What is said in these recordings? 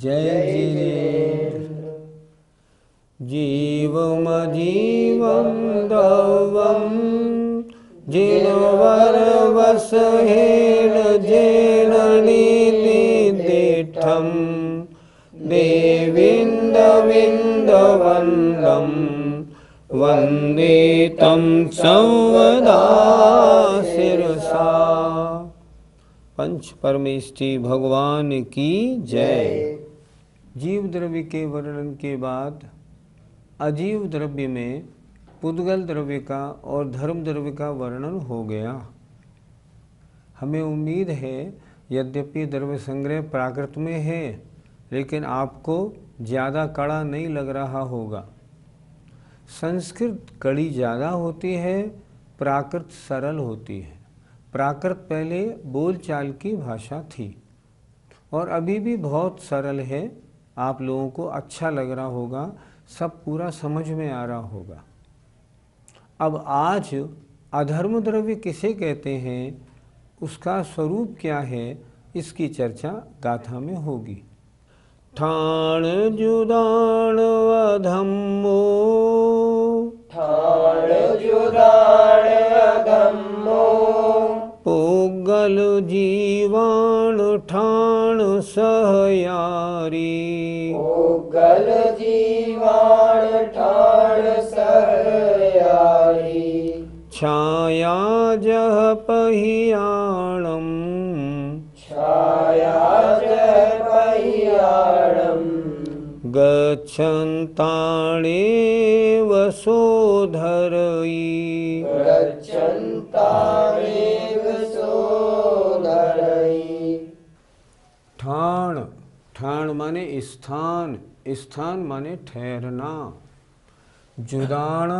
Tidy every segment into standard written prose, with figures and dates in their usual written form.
जय जिनेन्द्र। जीवमजीवं दौवं जिनवर वसहेण जेननीतिदिठं देविन्दविन्दवन्दं वन्दे तं संवदा शिरसा। पंच परमेष्टि भगवान की जय। जीव द्रव्य के वर्णन के बाद अजीव द्रव्य में पुद्गल द्रव्य का और धर्म द्रव्य का वर्णन हो गया। हमें उम्मीद है यद्यपि द्रव्य संग्रह प्राकृत में है, लेकिन आपको ज़्यादा कड़ा नहीं लग रहा होगा। संस्कृत कड़ी ज़्यादा होती है, प्राकृत सरल होती है। प्राकृत पहले बोलचाल की भाषा थी और अभी भी बहुत सरल है। आप लोगों को अच्छा लग रहा होगा, सब पूरा समझ में आ रहा होगा। अब आज अधर्म द्रव्य किसे कहते हैं, उसका स्वरूप क्या है, इसकी चर्चा गाथा में होगी। ठाण जुदाण अधम्मो, ठाण जुदाण अधम्मो, पुद्गल जीवाण ठाण सहयारी, पुद्गल जीवाण ठाण सहयारी, छाया जह पहियाणम, छाया जह पहियाणम, गच्छन्ताणेव सोधरयि, गच्छन्तामेव सोदरयि। ठाण, ठाण माने स्थान, स्थान माने ठहरना। जुदाण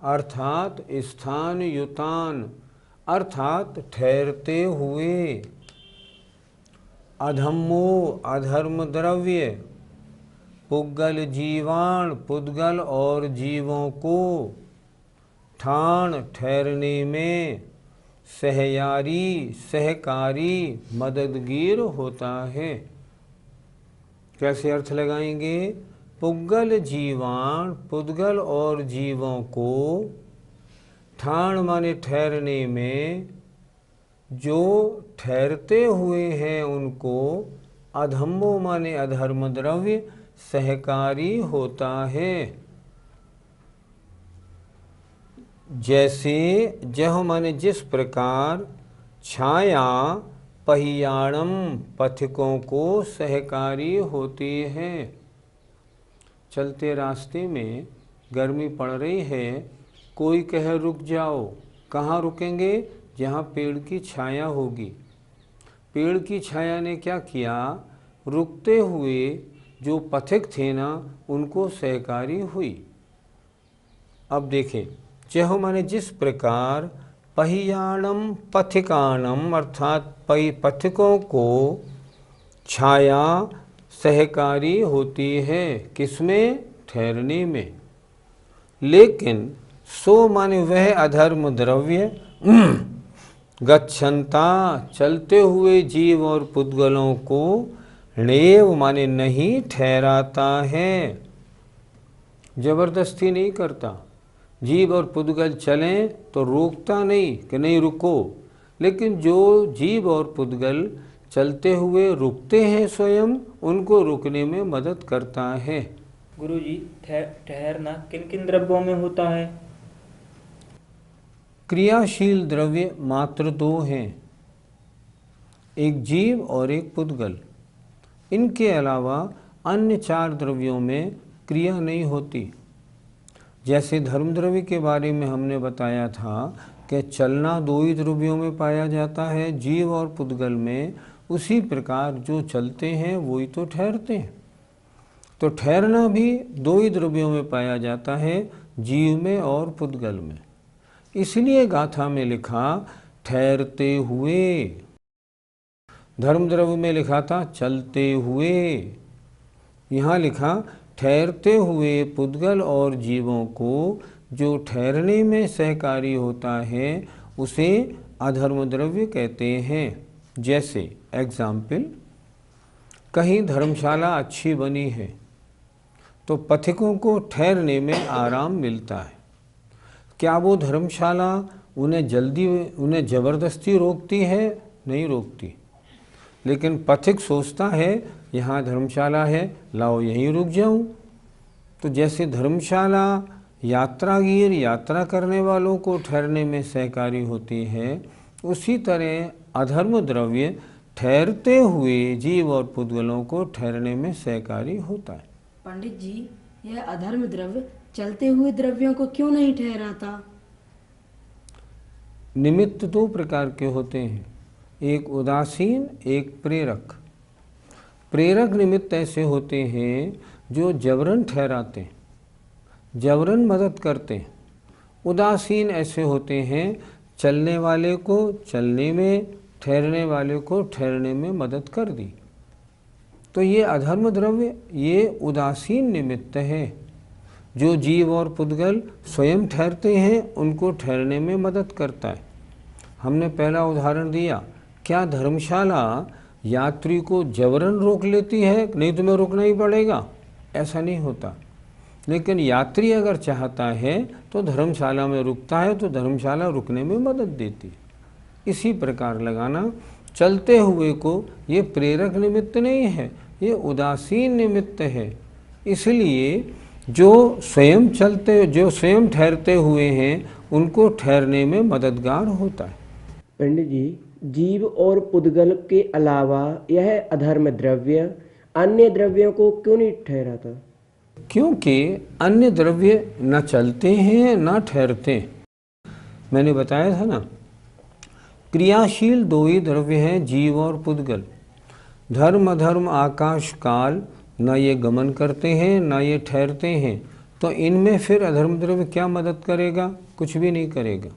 अर्थात स्थान युतान, अर्थात ठहरते हुए। अधम्मो अधर्म द्रव्य, पुद्गल जीवाण पुद्गल और जीवों को, ठाण ठहरने में, सहयारी सहकारी मददगीर होता है। कैसे अर्थ लगाएंगे? पुद्गल जीवाण पुद्गल और जीवों को, ठाण माने ठहरने में, जो ठहरते हुए हैं उनको, अधम्मो माने अधर्म द्रव्य सहकारी होता है। जैसे जह माने जिस प्रकार, छाया पहियाणम पथिकों को सहकारी होती है। चलते रास्ते में गर्मी पड़ रही है, कोई कहे रुक जाओ, कहाँ रुकेंगे? जहाँ पेड़ की छाया होगी। पेड़ की छाया ने क्या किया? रुकते हुए जो पथिक थे ना, उनको सहकारी हुई। अब देखें, जह माने जिस प्रकार, पहियाणम पथिकाणम अर्थात पथिकों को छाया सहकारी होती है। किसमें? ठहरने में। लेकिन सो माने वह अधर्म द्रव्य, गच्छन्ता चलते हुए जीव और पुद्गलों को, णेव माने नहीं ठहराता है, जबरदस्ती नहीं करता। जीव और पुद्गल चलें तो रोकता नहीं कि नहीं रुको, लेकिन जो जीव और पुद्गल चलते हुए रुकते हैं स्वयं, उनको रुकने में मदद करता है। गुरुजी, ठहरना किन किन द्रव्यों में होता है? क्रियाशील द्रव्य मात्र दो हैं, एक जीव और एक पुद्गल। इनके अलावा अन्य चार द्रव्यों में क्रिया नहीं होती। जैसे धर्म द्रव्य के बारे में हमने बताया था कि चलना दो ही द्रव्यों में पाया जाता है, जीव और पुद्गल में। उसी प्रकार जो चलते हैं वही तो ठहरते हैं। तो ठहरना भी दो ही द्रव्यों में पाया जाता है, जीव में और पुद्गल में। इसलिए गाथा में लिखा ठहरते हुए, धर्म द्रव्य में लिखा था चलते हुए, यहाँ लिखा ठहरते हुए पुद्गल और जीवों को जो ठहरने में सहकारी होता है उसे अधर्म द्रव्य कहते हैं। जैसे एग्जाम्पल, कहीं धर्मशाला अच्छी बनी है तो पथिकों को ठहरने में आराम मिलता है। क्या वो धर्मशाला उन्हें ज़बरदस्ती रोकती है? नहीं रोकती। लेकिन पथिक सोचता है यहाँ धर्मशाला है, लाओ यहीं रुक जाऊँ। तो जैसे धर्मशाला यात्रागीर यात्रा करने वालों को ठहरने में सहकारी होती है, उसी तरह अधर्म द्रव्य ठहरते हुए जीव और पुद्गलों को ठहरने में सहकारी होता है। पंडित जी, यह अधर्म द्रव्य चलते हुए द्रव्यों को क्यों नहीं ठहराता? निमित्त दो प्रकार के होते हैं, एक उदासीन, एक प्रेरक। प्रेरक निमित्त ऐसे होते हैं जो जबरन ठहराते हैं, जबरन मदद करते हैं। उदासीन ऐसे होते हैं चलने वाले को चलने में, ठहरने वाले को ठहरने में मदद कर दी। तो ये अधर्म द्रव्य ये उदासीन निमित्त है। जो जीव और पुद्गल स्वयं ठहरते हैं उनको ठहरने में मदद करता है। हमने पहला उदाहरण दिया, क्या धर्मशाला यात्री को जबरन रोक लेती है? नहीं, तुम्हें रुकना ही पड़ेगा, ऐसा नहीं होता। लेकिन यात्री अगर चाहता है तो धर्मशाला में रुकता है, तो धर्मशाला रुकने में मदद देती है। इसी प्रकार लगाना, चलते हुए को ये प्रेरक निमित्त नहीं है, ये उदासीन निमित्त है। इसलिए जो स्वयं ठहरते हुए हैं उनको ठहरने में मददगार होता है। पंडित जी, जीव और पुद्गल के अलावा यह अधर्म द्रव्य अन्य द्रव्यों को क्यों नहीं ठहराता? क्योंकि अन्य द्रव्य न चलते हैं न ठहरते। मैंने बताया था ना, क्रियाशील दो ही द्रव्य हैं, जीव और पुद्गल। धर्म अधर्म आकाश काल, न ये गमन करते हैं न ये ठहरते हैं। तो इनमें फिर अधर्म द्रव्य क्या मदद करेगा? कुछ भी नहीं करेगा।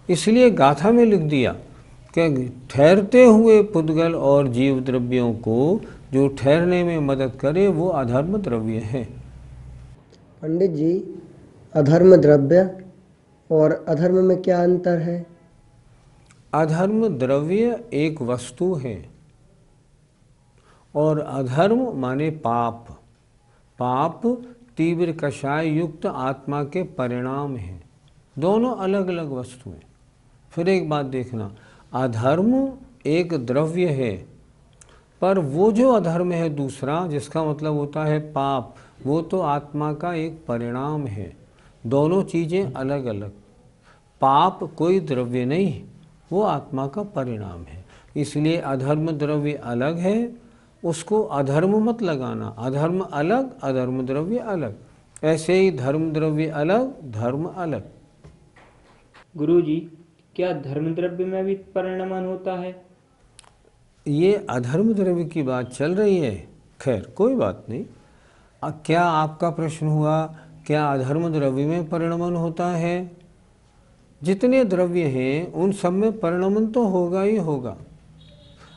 इसलिए गाथा में लिख दिया कि ठहरते हुए पुद्गल और जीव द्रव्यों को जो ठहरने में मदद करे वो अधर्म द्रव्य है। पंडित जी, अधर्म द्रव्य और अधर्म में क्या अंतर है? अधर्म द्रव्य एक वस्तु है और अधर्म माने पाप। पाप तीव्र कषाय युक्त आत्मा के परिणाम हैं। दोनों अलग अलग वस्तुएं। फिर एक बात देखना, अधर्म एक द्रव्य है, पर वो जो अधर्म है दूसरा, जिसका मतलब होता है पाप, वो तो आत्मा का एक परिणाम है। दोनों चीज़ें अलग अलग। पाप कोई द्रव्य नहीं, वो आत्मा का परिणाम है। इसलिए अधर्म द्रव्य अलग है, उसको अधर्म मत लगाना। अधर्म अलग, अधर्म द्रव्य अलग। ऐसे ही धर्म द्रव्य अलग, धर्म अलग। गुरुजी, क्या धर्म द्रव्य में भी परिणमन होता है? ये अधर्म द्रव्य की बात चल रही है। खैर कोई बात नहीं। क्या आपका प्रश्न हुआ, क्या अधर्म द्रव्य में परिणमन होता है? जितने द्रव्य हैं उन सब में परिणमन तो होगा ही होगा।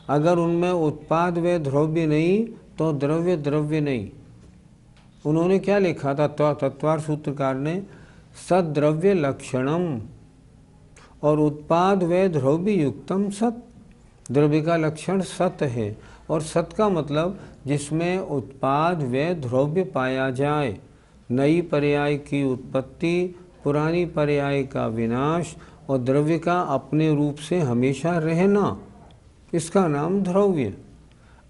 अगर उनमें उत्पाद व द्रव्य नहीं तो द्रव्य द्रव्य नहीं। उन्होंने क्या लिखा था तत्वार सूत्रकार ने? सद्द्रव्य लक्षणम और उत्पाद व द्रव्य युक्तम सत। द्रव्य का लक्षण सत है और सत का मतलब जिसमें उत्पाद व द्रव्य पाया जाए। नई पर्याय की उत्पत्ति, पुरानी पर्याय का विनाश और द्रव्य का अपने रूप से हमेशा रहना, इसका नाम द्रव्य।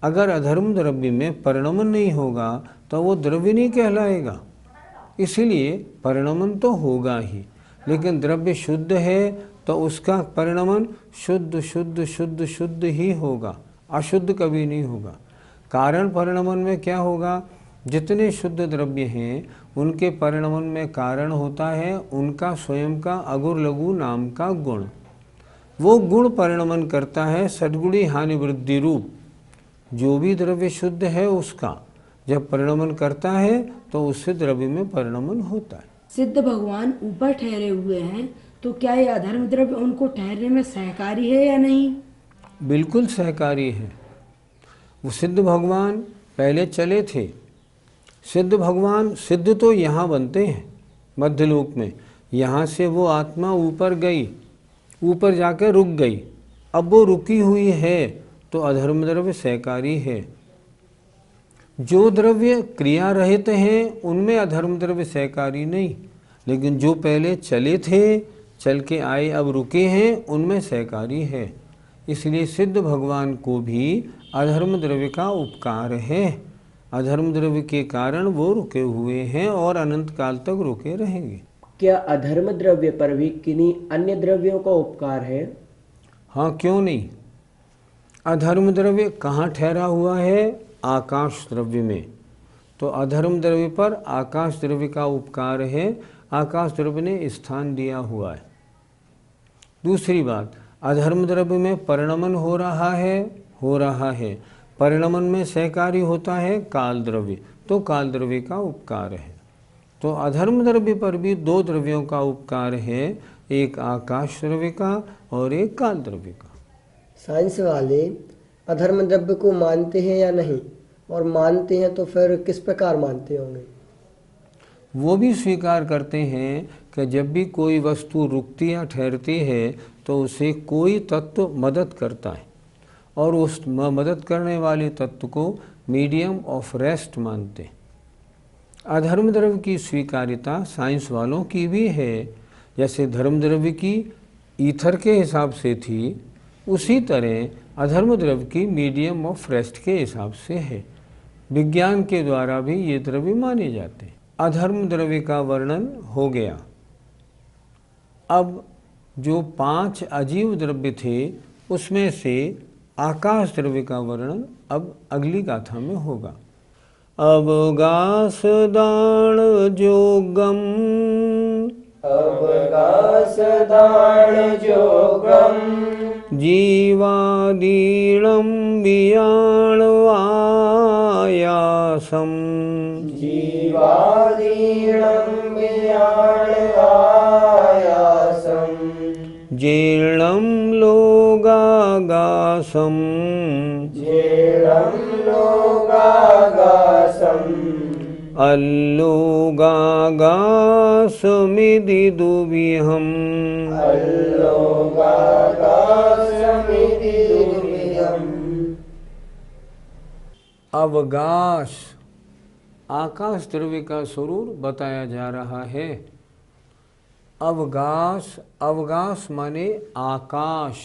अगर अधर्म द्रव्य में परिणमन नहीं होगा तो वो द्रव्य नहीं कहलाएगा। इसलिए परिणमन तो होगा ही, लेकिन द्रव्य शुद्ध है तो उसका परिणमन शुद्ध शुद्ध शुद्ध शुद्ध ही होगा, अशुद्ध कभी नहीं होगा। कारण परिणमन में क्या होगा? जितने शुद्ध द्रव्य हैं उनके परिणमन में कारण होता है उनका स्वयं का अगुर लघु नाम का गुण। वो गुण परिणमन करता है सद्गुणी हानि वृद्धि रूप। जो भी द्रव्य शुद्ध है उसका जब परिणमन करता है तो उससे द्रव्य में परिणमन होता है। सिद्ध भगवान ऊपर ठहरे हुए हैं, तो क्या ये अधर्म द्रव्य उनको ठहरने में सहकारी है या नहीं? बिल्कुल सहकारी है। वो सिद्ध भगवान पहले चले थे। सिद्ध भगवान सिद्ध तो यहाँ बनते हैं मध्यलोक में। यहाँ से वो आत्मा ऊपर गई, ऊपर जाकर रुक गई। अब वो रुकी हुई है तो अधर्म द्रव्य सहकारी है। जो द्रव्य क्रिया रहित हैं उनमें अधर्म द्रव्य सहकारी नहीं, लेकिन जो पहले चले थे, चल के आए, अब रुके हैं, उनमें सहकारी है। इसलिए सिद्ध भगवान को भी अधर्म द्रव्य का उपकार है। अधर्म द्रव्य के कारण वो रुके हुए हैं और अनंत काल तक रुके रहेंगे। क्या अधर्म द्रव्य पर भी किन्हीं अन्य द्रव्यों का उपकार है? हाँ, क्यों नहीं। अधर्म द्रव्य कहाँ ठहरा हुआ है? आकाश द्रव्य में। तो अधर्म द्रव्य पर आकाश द्रव्य का उपकार है, आकाश द्रव्य ने स्थान दिया हुआ है। दूसरी बात, अधर्म द्रव्य में परिणमन हो रहा है। परिणमन में सहकारी होता है काल द्रव्य, तो काल द्रव्य का उपकार है। तो अधर्म द्रव्य पर भी दो द्रव्यों का उपकार है, एक आकाश द्रव्य का और एक काल द्रव्य का। साइंस वाले अधर्म द्रव्य को मानते हैं या नहीं, और मानते हैं तो फिर किस प्रकार मानते होंगे? वो भी स्वीकार करते हैं कि जब भी कोई वस्तु रुकती या ठहरती है तो उसे कोई तत्व मदद करता है, और उस मदद करने वाले तत्व को मीडियम ऑफ रेस्ट मानते हैं। अधर्म द्रव्य की स्वीकार्यता साइंस वालों की भी है। जैसे धर्म द्रव्य की ईथर के हिसाब से थी, उसी तरह अधर्म द्रव्य की मीडियम ऑफ रेस्ट के हिसाब से है। विज्ञान के द्वारा भी ये द्रव्य माने जाते हैं। अधर्म द्रव्य का वर्णन हो गया। अब जो 5 अजीव द्रव्य थे उसमें से आकाश द्रव्य का वर्णन अब अगली गाथा में होगा। अवगास दान जोगम, अवगास दान जोगम, जीवादीणं वियाण आयासम, जीवादीणं वियाण आयासम, जीर्णं लोगागासम, जीर्णं लोगागासम, अल्लोगागासमिति दुविहम्, अल्लोगागासमिति दुविहम्। अवगास आकाश द्रव्य का स्वरूप बताया जा रहा है। अवगास, अवगास माने आकाश,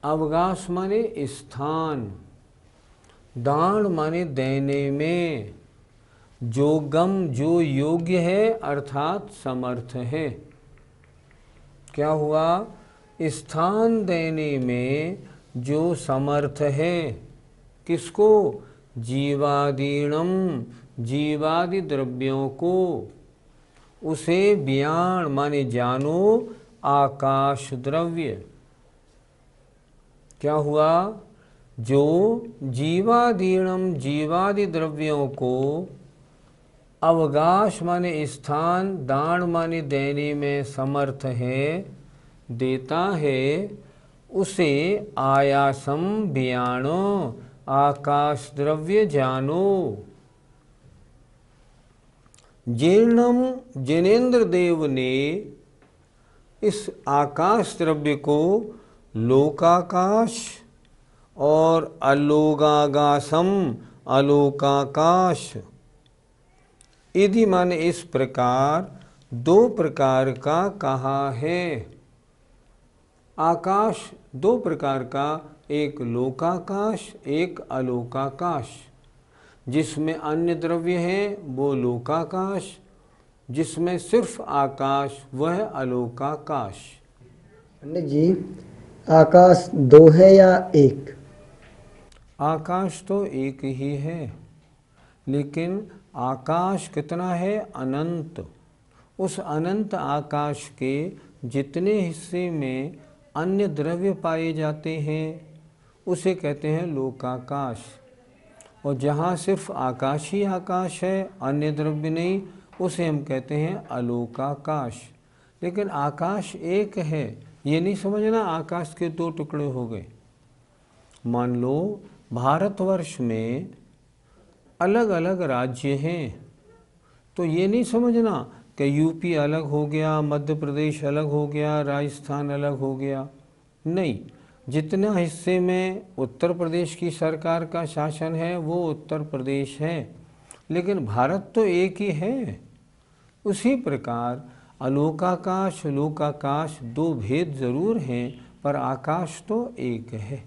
अवगास माने स्थान, दान माने देने में, जोगम जो योग्य है अर्थात समर्थ है। क्या हुआ? स्थान देने में जो समर्थ है। किसको? जीवादीणम, जीवादि द्रव्यों को। उसे व्याण माने जानो, आकाश द्रव्य। क्या हुआ? जो जीवादीणम जीवादि द्रव्यों को अवगाश माने स्थान, दान माने देने में समर्थ है, देता है, उसे आयासम व्याणो, आकाश द्रव्य जानो। जीर्णम, जिनेन्द्र देव ने इस आकाश द्रव्य को लोकाकाश और अलोगागासम, अलोकाकाश इति माने इस प्रकार 2 प्रकार का कहा है। आकाश 2 प्रकार का, एक लोकाकाश, एक अलोकाकाश। जिसमें अन्य द्रव्य है वो लोकाकाश, जिसमें सिर्फ आकाश वह अलोकाकाश। पंडित जी, आकाश 2 है या 1? आकाश तो एक ही है, लेकिन आकाश कितना है? अनंत। उस अनंत आकाश के जितने हिस्से में अन्य द्रव्य पाए जाते हैं उसे कहते हैं लोकाकाश। और जहाँ सिर्फ आकाश ही आकाश है, अन्य द्रव्य नहीं, उसे हम कहते हैं अलोकाकाश। लेकिन आकाश एक है, ये नहीं समझना आकाश के 2 टुकड़े हो गए। मान लो भारतवर्ष में अलग अलग राज्य हैं, तो ये नहीं समझना कि यूपी अलग हो गया, मध्य प्रदेश अलग हो गया, राजस्थान अलग हो गया। नहीं, जितना हिस्से में उत्तर प्रदेश की सरकार का शासन है वो उत्तर प्रदेश है, लेकिन भारत तो एक ही है। उसी प्रकार अलोकाकाश लोकाकाश दो भेद जरूर हैं, पर आकाश तो एक है,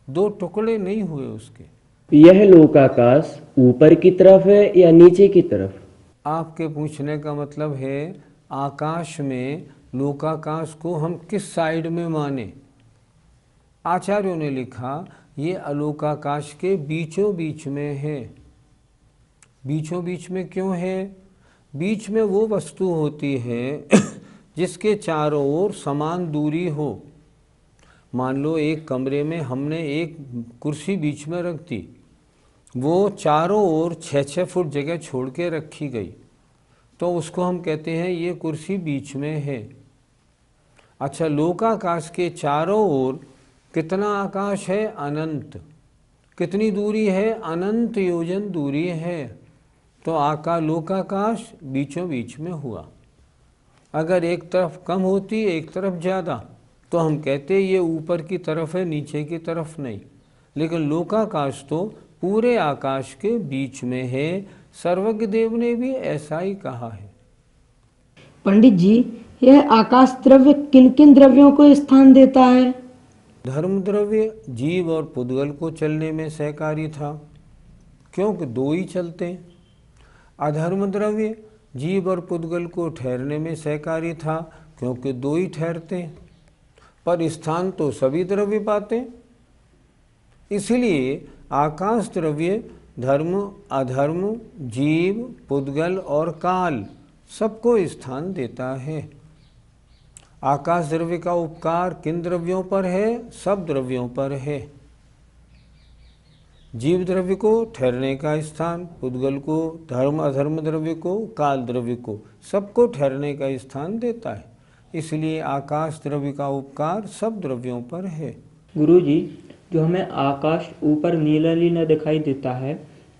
दो टुकड़े नहीं हुए उसके। यह लोकाकाश ऊपर की तरफ है या नीचे की तरफ? आपके पूछने का मतलब है आकाश में लोकाकाश को हम किस साइड में माने। आचार्यों ने लिखा ये अलोकाकाश के बीचों बीच में है। बीचों बीच में क्यों है? बीच में वो वस्तु होती है जिसके चारों ओर समान दूरी हो। मान लो एक कमरे में हमने एक कुर्सी बीच में रख दी, वो चारों ओर 6-6 फुट जगह छोड़ के रखी गई, तो उसको हम कहते हैं ये कुर्सी बीच में है। अच्छा, लोकाकाश के चारों ओर कितना आकाश है? अनंत। कितनी दूरी है? अनंत योजन दूरी है। तो लोकाकाश बीचों बीच में हुआ। अगर एक तरफ कम होती एक तरफ ज़्यादा तो हम कहते ये ऊपर की तरफ है, नीचे की तरफ नहीं। लेकिन लोकाकाश तो पूरे आकाश के बीच में है। सर्वज्ञ देव ने भी ऐसा ही कहा है। पंडित जी, यह आकाश द्रव्य किन किन द्रव्यों को स्थान देता है? धर्म द्रव्य जीव और पुद्गल को चलने में सहकारी था, क्योंकि दो ही चलते हैं। अधर्म द्रव्य जीव और पुद्गल को ठहरने में सहकारी था, क्योंकि दो ही ठहरते हैं। पर स्थान तो सभी द्रव्य पाते हैं। इसलिए आकाश द्रव्य धर्म अधर्म जीव पुद्गल और काल सबको स्थान देता है। आकाश द्रव्य का उपकार किन द्रव्यों पर है? सब द्रव्यों पर है। जीव द्रव्य को ठहरने का स्थान, पुद्गल को, धर्म अधर्म द्रव्य को, काल द्रव्य को, सबको ठहरने का स्थान देता है। इसलिए आकाश द्रव्य का उपकार सब द्रव्यों पर है। गुरुजी, जो हमें आकाश ऊपर नीला नीला दिखाई देता है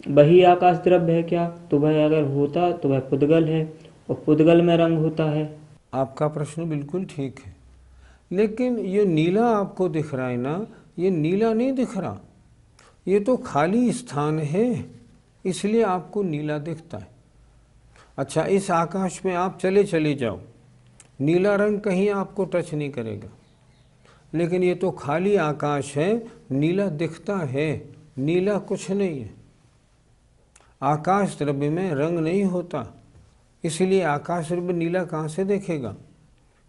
वही आकाश द्रव्य है क्या? तो वह अगर होता तो वह पुद्गल है, और पुद्गल में रंग होता है। आपका प्रश्न बिल्कुल ठीक है, लेकिन ये नीला आपको दिख रहा है ना, ये नीला नहीं दिख रहा, ये तो खाली स्थान है, इसलिए आपको नीला दिखता है। अच्छा, इस आकाश में आप चले चले जाओ, नीला रंग कहीं आपको टच नहीं करेगा, लेकिन ये तो खाली आकाश है, नीला दिखता है। नीला कुछ नहीं है। आकाश द्रव्य में रंग नहीं होता, इसलिए आकाश द्रव्य नीला कहाँ से देखेगा?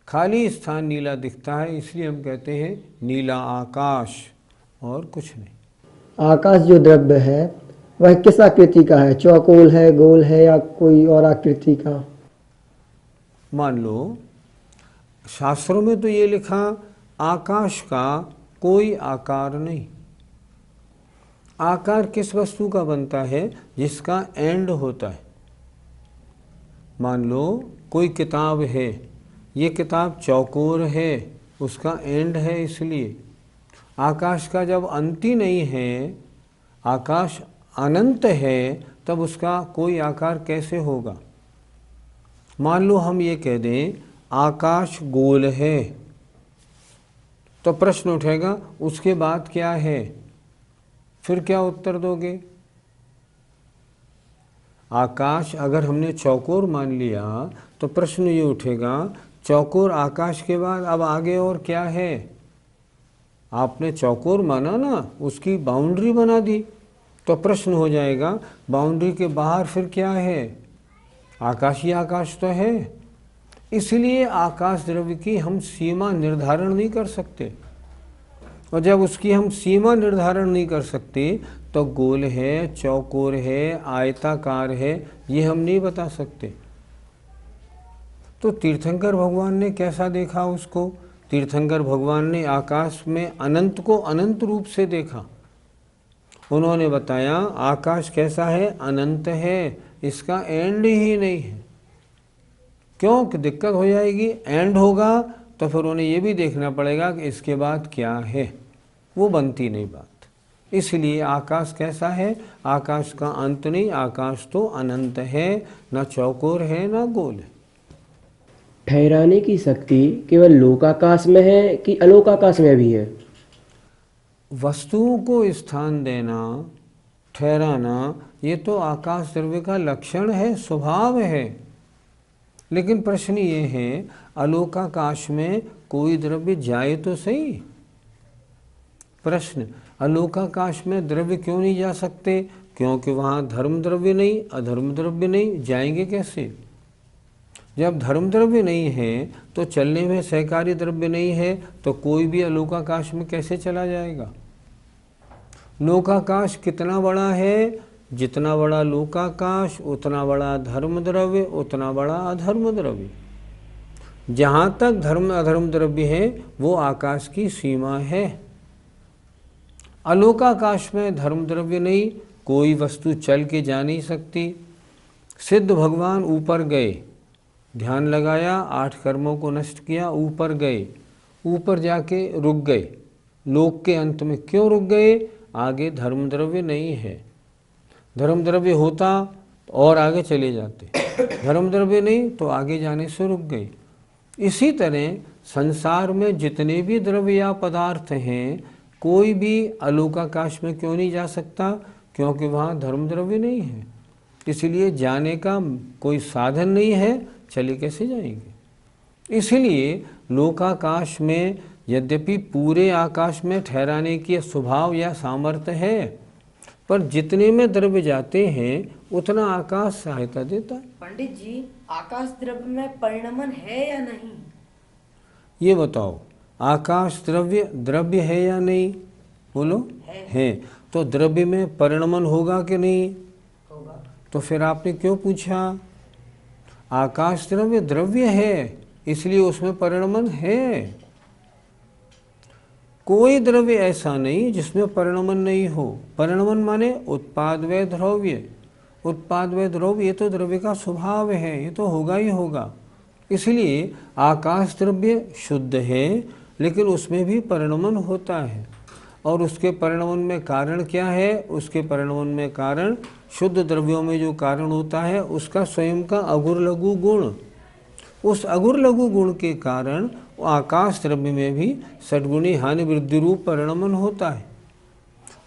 खाली स्थान नीला दिखता है, इसलिए हम कहते हैं नीला आकाश, और कुछ नहीं। आकाश जो द्रव्य है वह किस आकृति का है? चौकोर है, गोल है, या कोई और आकृति का? मान लो शास्त्रों में तो ये लिखा आकाश का कोई आकार नहीं। आकार किस वस्तु का बनता है? जिसका एंड होता है। मान लो कोई किताब है, ये किताब चौकोर है, उसका एंड है। इसलिए आकाश का जब अंत ही नहीं है, आकाश अनंत है, तब उसका कोई आकार कैसे होगा? मान लो हम ये कह दें आकाश गोल है, तो प्रश्न उठेगा उसके बाद क्या है? फिर क्या उत्तर दोगे? आकाश अगर हमने चौकोर मान लिया तो प्रश्न ये उठेगा चौकोर आकाश के बाद अब आगे और क्या है? आपने चौकोर माना ना, उसकी बाउंड्री बना दी, तो प्रश्न हो जाएगा बाउंड्री के बाहर फिर क्या है? आकाश ही आकाश तो है। इसलिए आकाश द्रव्य की हम सीमा निर्धारण नहीं कर सकते, और जब उसकी हम सीमा निर्धारण नहीं कर सकते तो गोल है, चौकोर है, आयताकार है, ये हम नहीं बता सकते। तो तीर्थंकर भगवान ने कैसा देखा उसको? तीर्थंकर भगवान ने आकाश में अनंत को अनंत रूप से देखा। उन्होंने बताया आकाश कैसा है? अनंत है, इसका एंड ही नहीं है। क्यों कि दिक्कत हो जाएगी, एंड होगा तो फिर उन्हें ये भी देखना पड़ेगा कि इसके बाद क्या है, वो बनती नहीं बात। इसलिए आकाश कैसा है? आकाश का अंत नहीं, आकाश तो अनंत है, ना चौकोर है ना गोल है। ठहराने की शक्ति केवल लोकाकाश में है कि अलोकाकाश में भी है? वस्तुओं को स्थान देना, ठहराना, ये तो आकाश द्रव्य का लक्षण है, स्वभाव है। लेकिन प्रश्न ये है, अलोकाकाश में कोई द्रव्य जाए तो सही। प्रश्न, अलोकाकाश में द्रव्य क्यों नहीं जा सकते? क्योंकि वहाँ धर्म द्रव्य नहीं, अधर्म द्रव्य नहीं, जाएंगे कैसे? जब धर्म द्रव्य नहीं है तो चलने में सहकारी द्रव्य नहीं है, तो कोई भी अलोकाकाश में कैसे चला जाएगा? लोकाकाश कितना बड़ा है? जितना बड़ा लोकाकाश उतना बड़ा धर्म द्रव्य, उतना बड़ा अधर्म द्रव्य। जहाँ तक धर्म अधर्म द्रव्य है वो आकाश की सीमा है। अलोकाकाश में धर्म द्रव्य नहीं, कोई वस्तु चल के जा नहीं सकती। सिद्ध भगवान ऊपर गए, ध्यान लगाया, 8 कर्मों को नष्ट किया, ऊपर गए, ऊपर जाके रुक गए। लोक के अंत में क्यों रुक गए? आगे धर्म द्रव्य नहीं है। धर्म द्रव्य होता और आगे चले जाते, धर्म द्रव्य नहीं तो आगे जाने से रुक गए। इसी तरह संसार में जितने भी द्रव्य या पदार्थ हैं, कोई भी अलोकाकाश में क्यों नहीं जा सकता? क्योंकि वहाँ धर्म द्रव्य नहीं है, इसलिए जाने का कोई साधन नहीं है, चले कैसे जाएंगे? इसलिए लोकाकाश में यद्यपि पूरे आकाश में ठहराने की स्वभाव या सामर्थ्य है, पर जितने में द्रव्य जाते हैं उतना आकाश सहायता देता है। पंडित जी, आकाश द्रव्य में परिणमन है या नहीं? ये बताओ, आकाश द्रव्य द्रव्य है या नहीं? बोलो। है। तो द्रव्य में परिणमन होगा कि नहीं? होगा। तो फिर आपने क्यों पूछा? आकाश द्रव्य द्रव्य है, इसलिए उसमें परिणमन है। कोई द्रव्य ऐसा नहीं जिसमें परिणमन नहीं हो। परिणमन माने उत्पाद व द्रव्य। उत्पाद व द्रव्य ये तो द्रव्य का स्वभाव है, ये तो होगा ही होगा। इसलिए आकाश द्रव्य शुद्ध है, लेकिन उसमें भी परिणमन होता है। और उसके परिणमन में कारण क्या है? उसके परिणमन में कारण शुद्ध द्रव्यों में जो कारण होता है उसका स्वयं का अगुर लघु गुण। उस अगुर लघु गुण के कारण आकाश द्रव्य में भी षड्गुणी हानि वृद्धि रूप परिणमन होता है।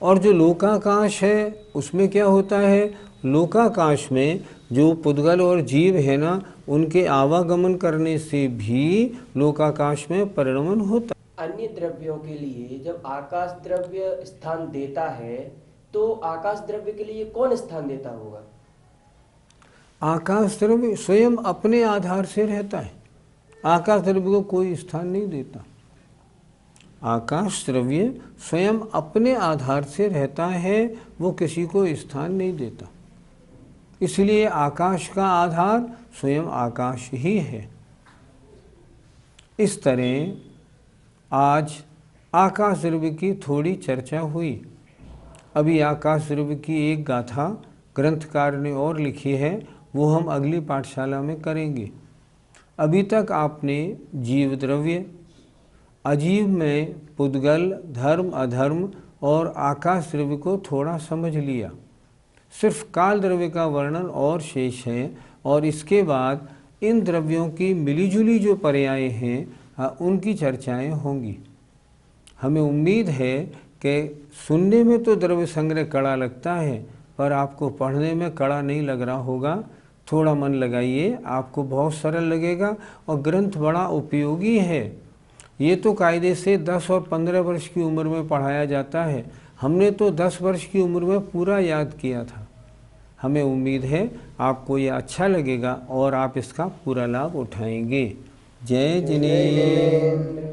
और जो लोकाकाश है उसमें क्या होता है? लोकाकाश में जो पुद्गल और जीव है ना, उनके आवागमन करने से भी लोकाकाश में परिणमन होता है। अन्य द्रव्यों के लिए जब आकाश द्रव्य स्थान देता है तो आकाश द्रव्य के लिए कौन स्थान देता होगा? आकाश द्रव्य स्वयं अपने आधार से रहता है, आकाश द्रव्य को कोई स्थान नहीं देता। आकाश द्रव्य स्वयं अपने आधार से रहता है, वो किसी को स्थान नहीं देता। इसलिए आकाश का आधार स्वयं आकाश ही है। इस तरह आज आकाश द्रव्य की थोड़ी चर्चा हुई। अभी आकाश द्रव्य की एक गाथा ग्रंथकार ने और लिखी है, वो हम अगली पाठशाला में करेंगे। अभी तक आपने जीव द्रव्य, अजीव में पुद्गल, धर्म अधर्म और आकाश द्रव्य को थोड़ा समझ लिया। सिर्फ काल द्रव्य का वर्णन और शेष है, और इसके बाद इन द्रव्यों की मिलीजुली जो पर्याय हैं उनकी चर्चाएं होंगी। हमें उम्मीद है कि सुनने में तो द्रव्य संग्रह कड़ा लगता है, पर आपको पढ़ने में कड़ा नहीं लग रहा होगा। थोड़ा मन लगाइए, आपको बहुत सरल लगेगा। और ग्रंथ बड़ा उपयोगी है। ये तो कायदे से 10 और 15 वर्ष की उम्र में पढ़ाया जाता है। हमने तो 10 वर्ष की उम्र में पूरा याद किया था। हमें उम्मीद है आपको ये अच्छा लगेगा और आप इसका पूरा लाभ उठाएंगे। जय जिनेन्द्र।